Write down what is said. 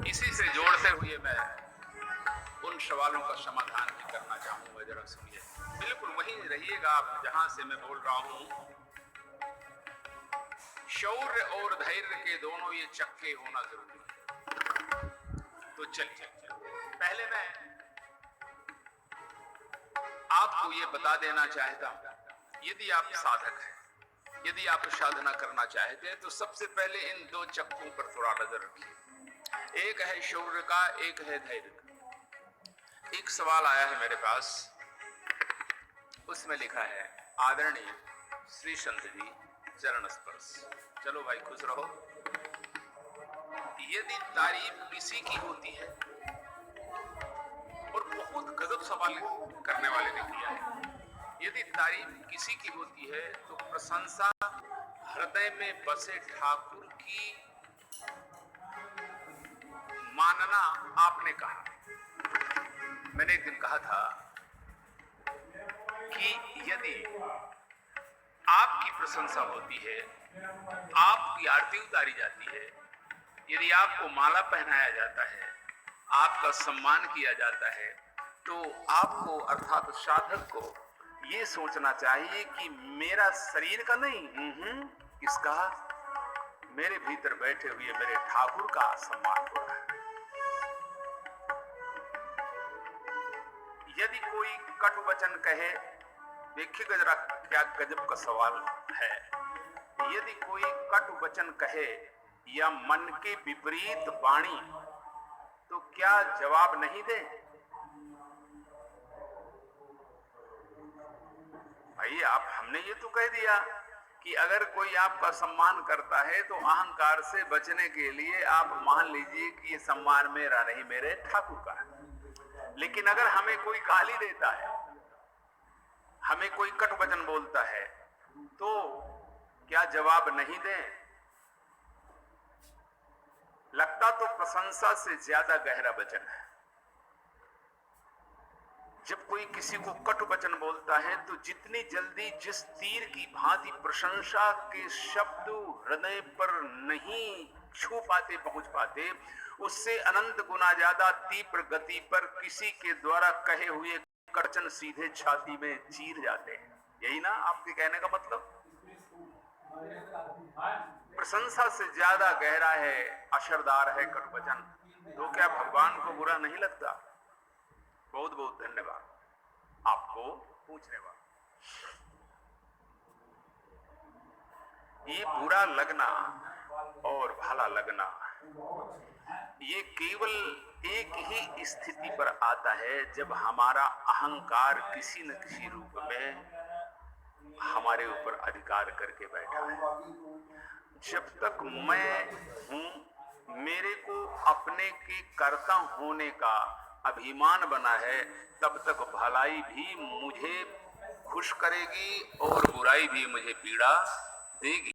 इसी से जोड़ते हुए मैं उन सवालों का समाधान भी करना चाहूंगा, जरा सुनिए। बिल्कुल वहीं रहिएगा आप जहां से मैं बोल रहा हूं। शौर्य और धैर्य के दोनों ये चक्के होना जरूरी है। तो चलिए, पहले मैं आपको ये बता देना चाहता हूं, यदि आप साधक हैं, यदि आप साधना करना चाहते हैं, तो सबसे पहले इन दो चक्कों पर थोड़ा नजर रखिए। एक है शौर्य का, एक है धैर्य का। एक सवाल आया है मेरे पास, उसमें लिखा है, आदरणीय श्री संत जी चरण स्पर्श। चलो भाई खुश रहो। यदि तारीफ किसी की होती है, और बहुत गजब सवाल करने वाले ने किया है, यदि तारीफ किसी की होती है तो प्रशंसा हृदय में बसे ठाकुर की मानना आपने कहा। मैंने एक दिन कहा था कि यदि आपकी प्रशंसा होती है, आपकी आरती उतारी जाती है, यदि आपको माला पहनाया जाता है, आपका सम्मान किया जाता है, तो आपको अर्थात साधक को ये सोचना चाहिए कि मेरा शरीर का नहीं, किसका, मेरे भीतर बैठे हुए मेरे ठाकुर का सम्मान हो रहा है। यदि कोई कटु वचन कहे, देखिएगा जरा क्या गजब का सवाल है। यदि कोई कटु वचन कहे या मन के विपरीत वाणी, तो क्या जवाब नहीं दे? भाई आप, हमने ये तो कह दिया कि अगर कोई आपका सम्मान करता है तो अहंकार से बचने के लिए आप मान लीजिए कि ये सम्मान मेरा नहीं, मेरे ठाकुर का है। लेकिन अगर हमें कोई गाली देता है, हमें कोई कटु वचन बोलता है, तो क्या जवाब नहीं दें? लगता तो प्रशंसा से ज्यादा गहरा वचन है। जब कोई किसी को कटु वचन बोलता है तो जितनी जल्दी जिस तीर की भांति प्रशंसा के शब्द हृदय पर नहीं छू पाते, पहुंच पाते, उससे अनंत गुना ज्यादा तीव्र गति पर किसी के द्वारा कहे हुए वचन सीधे छाती में चीर जाते हैं। यही ना आपके कहने का मतलब? प्रशंसा से ज्यादा गहरा है, असरदार है कटु वचन। तो क्या भगवान को बुरा नहीं लगता? बहुत बहुत धन्यवाद आपको पूछने वाला। ये बुरा लगना और भला लगना, ये केवल एक ही स्थिति पर आता है जब हमारा अहंकार किसी न किसी रूप में हमारे ऊपर अधिकार करके बैठा है। जब तक मैं हूं, मेरे को अपने के कर्ता होने का अभिमान बना है, तब तक भलाई भी मुझे खुश करेगी और बुराई भी मुझे पीड़ा देगी।